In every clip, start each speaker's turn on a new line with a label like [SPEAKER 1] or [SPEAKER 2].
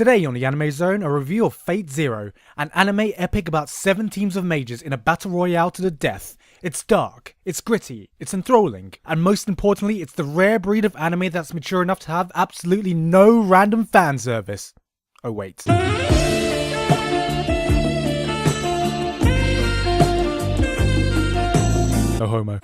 [SPEAKER 1] Today on the Anime Zone, a review of Fate Zero, an anime epic about 7 teams of mages in a battle royale to the death. It's dark, it's gritty, it's enthralling, and most importantly, it's the rare breed of anime that's mature enough to have absolutely no random fan service. Oh wait. No homo.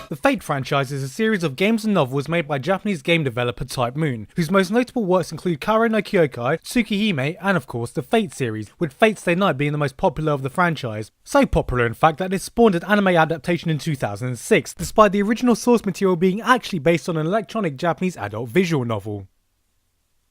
[SPEAKER 1] The Fate franchise is a series of games and novels made by Japanese game developer Type Moon, whose most notable works include Kare no Kyokai, Tsukihime, and of course the Fate series, with Fate Stay Night being the most popular of the franchise. So popular in fact that it spawned an anime adaptation in 2006, despite the original source material being actually based on an electronic Japanese adult visual novel.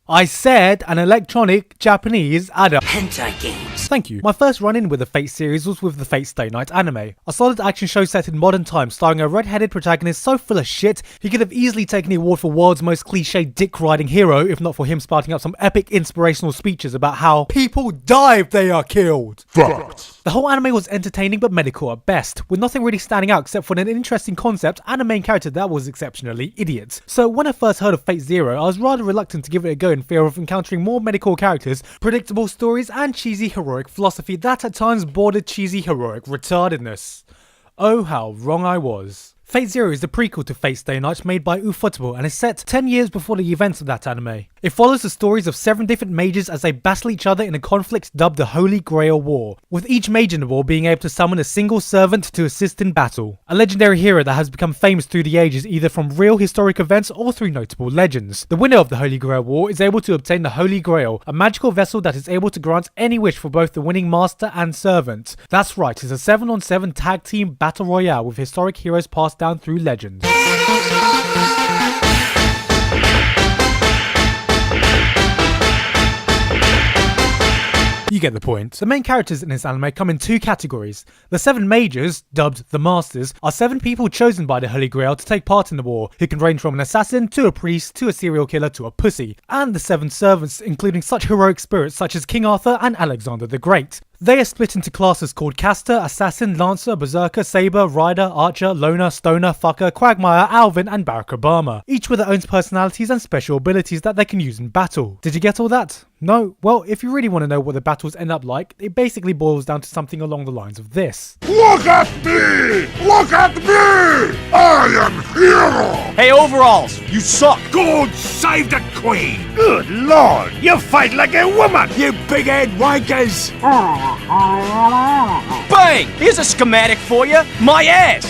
[SPEAKER 1] I said an electronic Japanese adult
[SPEAKER 2] hentai games.
[SPEAKER 1] Thank you. My first run-in with the Fate series was with the Fate Stay Night anime. A solid action show set in modern times starring a red-headed protagonist so full of shit, he could have easily taken the award for world's most cliched dick-riding hero if not for him spouting out some epic inspirational speeches about how people die if they are killed.
[SPEAKER 3] Fact.
[SPEAKER 1] The whole anime was entertaining but medical at best, with nothing really standing out except for an interesting concept and a main character that was exceptionally idiot. So when I first heard of Fate Zero, I was rather reluctant to give it a go in fear of encountering more medical characters, predictable stories, and cheesy heroic philosophy that at times bordered cheesy heroic retardedness. Oh how wrong I was. Fate Zero is the prequel to Fate Stay Night made by Ufotable and is set 10 years before the events of that anime. It follows the stories of 7 different mages as they battle each other in a conflict dubbed the Holy Grail War, with each mage in the war being able to summon a single servant to assist in battle. A legendary hero that has become famous through the ages either from real historic events or through notable legends. The winner of the Holy Grail War is able to obtain the Holy Grail, a magical vessel that is able to grant any wish for both the winning master and servant. That's right, it's a 7-on-7 tag team battle royale with historic heroes passed down through legends. You get the point. The main characters in this anime come in 2 categories. The 7 mages, dubbed the Masters, are 7 people chosen by the Holy Grail to take part in the war, who can range from an assassin to a priest to a serial killer to a pussy. And the 7 servants, including such heroic spirits such as King Arthur and Alexander the Great. They are split into classes called Caster, Assassin, Lancer, Berserker, Saber, Rider, Archer, Loner, Stoner, Fucker, Quagmire, Alvin, and Barack Obama, each with their own personalities and special abilities that they can use in battle. Did you get all that? No? Well, if you really want to know what the battles end up like, it basically boils down to something along the lines of this.
[SPEAKER 3] Look at me! Look at me! I am hero!
[SPEAKER 4] Hey, overalls, you suck!
[SPEAKER 3] God save the queen! Good lord, you fight like a woman!
[SPEAKER 4] You big-head wankers! Bang! Here's a schematic for you. My ass!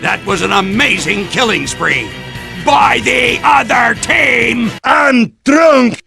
[SPEAKER 2] That was an amazing killing spree. By the other team!
[SPEAKER 3] I'm drunk!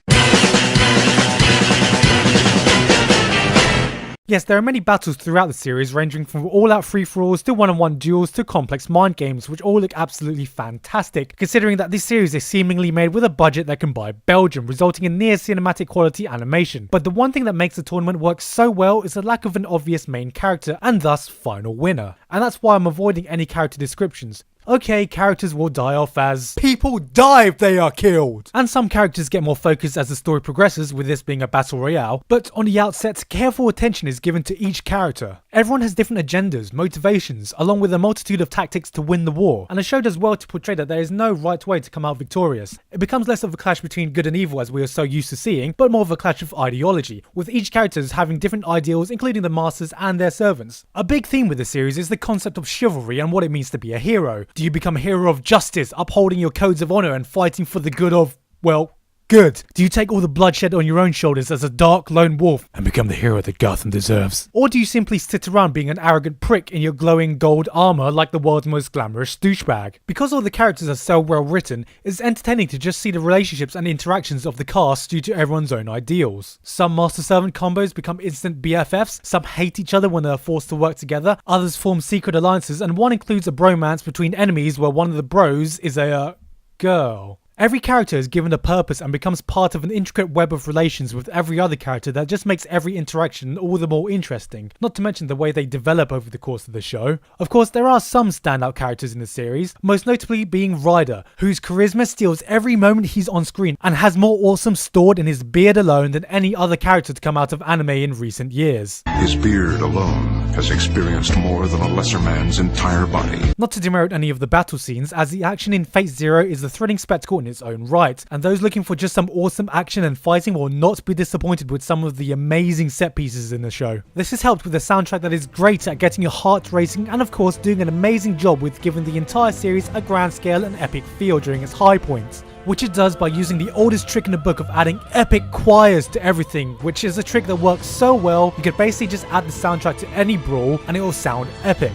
[SPEAKER 1] Yes, there are many battles throughout the series, ranging from all-out free-for-alls to one-on-one duels to complex mind games, which all look absolutely fantastic, considering that this series is seemingly made with a budget that can buy Belgium, resulting in near cinematic quality animation. But the one thing that makes the tournament work so well is the lack of an obvious main character, and thus final winner. And that's why I'm avoiding any character descriptions. Okay, characters will die off as people die if they are killed. And some characters get more focused as the story progresses, with this being a battle royale, but on the outset, careful attention is given to each character. Everyone has different agendas, motivations, along with a multitude of tactics to win the war, and the show does well to portray that there is no right way to come out victorious. It becomes less of a clash between good and evil as we are so used to seeing, but more of a clash of ideology, with each character having different ideals, including the masters and their servants. A big theme with the series is the concept of chivalry and what it means to be a hero. Do you become a hero of justice, upholding your codes of honor and fighting for the good of, well, good? Do you take all the bloodshed on your own shoulders as a dark lone wolf and become the hero that Gotham deserves? Or do you simply sit around being an arrogant prick in your glowing gold armor like the world's most glamorous douchebag? Because all the characters are so well written, it's entertaining to just see the relationships and interactions of the cast due to everyone's own ideals. Some master-servant combos become instant BFFs, some hate each other when they are forced to work together, others form secret alliances, and one includes a bromance between enemies where one of the bros is a girl. Every character is given a purpose and becomes part of an intricate web of relations with every other character that just makes every interaction all the more interesting, not to mention the way they develop over the course of the show. Of course, there are some standout characters in the series, most notably being Ryder, whose charisma steals every moment he's on screen and has more awesome stored in his beard alone than any other character to come out of anime in recent years.
[SPEAKER 3] His beard alone has experienced more than a lesser man's entire body.
[SPEAKER 1] Not to demerit any of the battle scenes, as the action in Fate Zero is a thrilling spectacle in its own right, and those looking for just some awesome action and fighting will not be disappointed with some of the amazing set pieces in the show. This is helped with a soundtrack that is great at getting your heart racing and of course doing an amazing job with giving the entire series a grand scale and epic feel during its high points, which it does by using the oldest trick in the book of adding epic choirs to everything, which is a trick that works so well you could basically just add the soundtrack to any brawl and it will sound epic.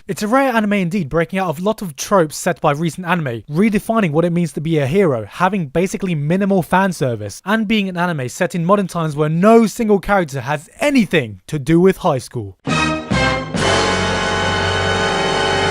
[SPEAKER 1] It's a rare anime indeed, breaking out of a lot of tropes set by recent anime, redefining what it means to be a hero, having basically minimal fan service, and being an anime set in modern times where no single character has anything to do with high school.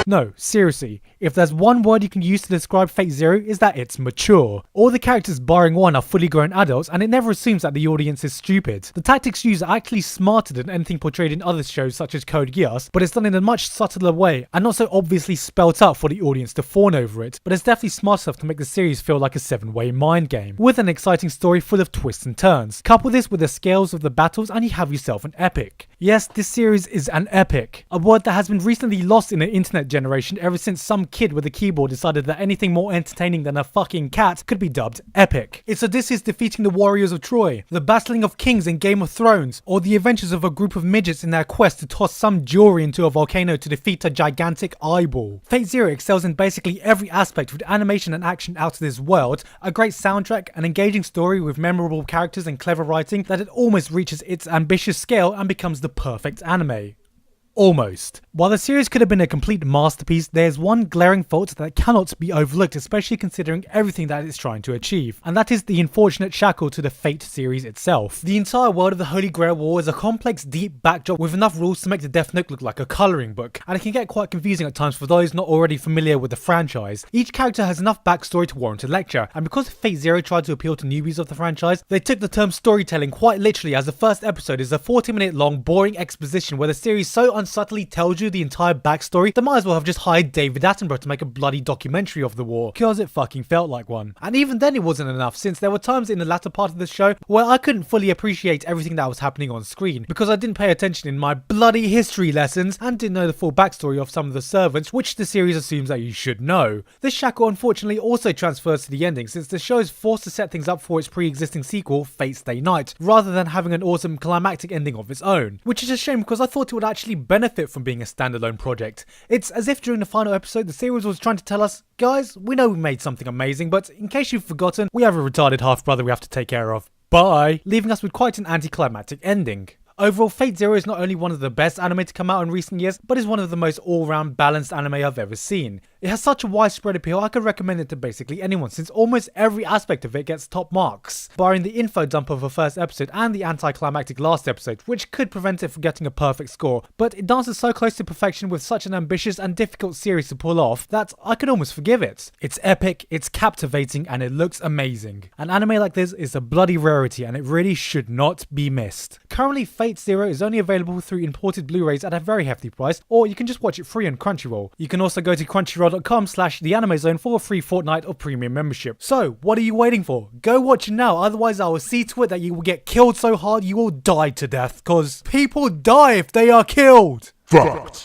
[SPEAKER 1] No, seriously, if there's one word you can use to describe Fate Zero, is that it's mature. All the characters barring one are fully grown adults, and it never assumes that the audience is stupid. The tactics used are actually smarter than anything portrayed in other shows such as Code Geass, but it's done in a much subtler way, and not so obviously spelt out for the audience to fawn over it, but it's definitely smart enough to make the series feel like a 7-way mind game, with an exciting story full of twists and turns. Couple this with the scales of the battles and you have yourself an epic. Yes, this series is an epic, a word that has been recently lost in the internet generation ever since some kid with a keyboard decided that anything more entertaining than a fucking cat could be dubbed epic. It's Odysseus defeating the warriors of Troy, the battling of kings in Game of Thrones, or the adventures of a group of midgets in their quest to toss some jewelry into a volcano to defeat a gigantic eyeball. Fate Zero excels in basically every aspect with animation and action out of this world, a great soundtrack, an engaging story with memorable characters and clever writing that it almost reaches its ambitious scale and becomes the perfect anime. Almost. While the series could have been a complete masterpiece, there's one glaring fault that cannot be overlooked, especially considering everything that it's trying to achieve, and that is the unfortunate shackle to the Fate series itself. The entire world of the Holy Grail War is a complex, deep backdrop with enough rules to make the Death Note look like a colouring book, and it can get quite confusing at times for those not already familiar with the franchise. Each character has enough backstory to warrant a lecture, and because Fate Zero tried to appeal to newbies of the franchise, they took the term storytelling quite literally, as the first episode is a 40-minute long, boring exposition where the series so subtly tells you the entire backstory, they might as well have just hired David Attenborough to make a bloody documentary of the war, cause it fucking felt like one. And even then it wasn't enough, since there were times in the latter part of the show where I couldn't fully appreciate everything that was happening on screen, because I didn't pay attention in my bloody history lessons and didn't know the full backstory of some of the servants, which the series assumes that you should know. This shackle unfortunately also transfers to the ending, since the show is forced to set things up for its pre-existing sequel, Fate Stay Night, rather than having an awesome climactic ending of its own, which is a shame because I thought it would actually benefit from being a standalone project. It's as if during the final episode the series was trying to tell us, guys, we know we made something amazing, but in case you've forgotten, we have a retarded half-brother we have to take care of. Bye! Leaving us with quite an anticlimactic ending. Overall, Fate Zero is not only one of the best anime to come out in recent years, but is one of the most all-round balanced anime I've ever seen. It has such a widespread appeal, I could recommend it to basically anyone, since almost every aspect of it gets top marks, barring the info dump of the first episode and the anticlimactic last episode, which could prevent it from getting a perfect score, but it dances so close to perfection with such an ambitious and difficult series to pull off that I could almost forgive it. It's epic, it's captivating, and it looks amazing. An anime like this is a bloody rarity and it really should not be missed. Currently, Fate Zero is only available through imported Blu-rays at a very hefty price, or you can just watch it free on Crunchyroll. You can also go to crunchyroll.com/theanimezone for a free fortnight of premium membership. So, what are you waiting for? Go watch it now, otherwise I will see to it that you will get killed so hard you will die to death, cause people die if they are killed!
[SPEAKER 3] Fact.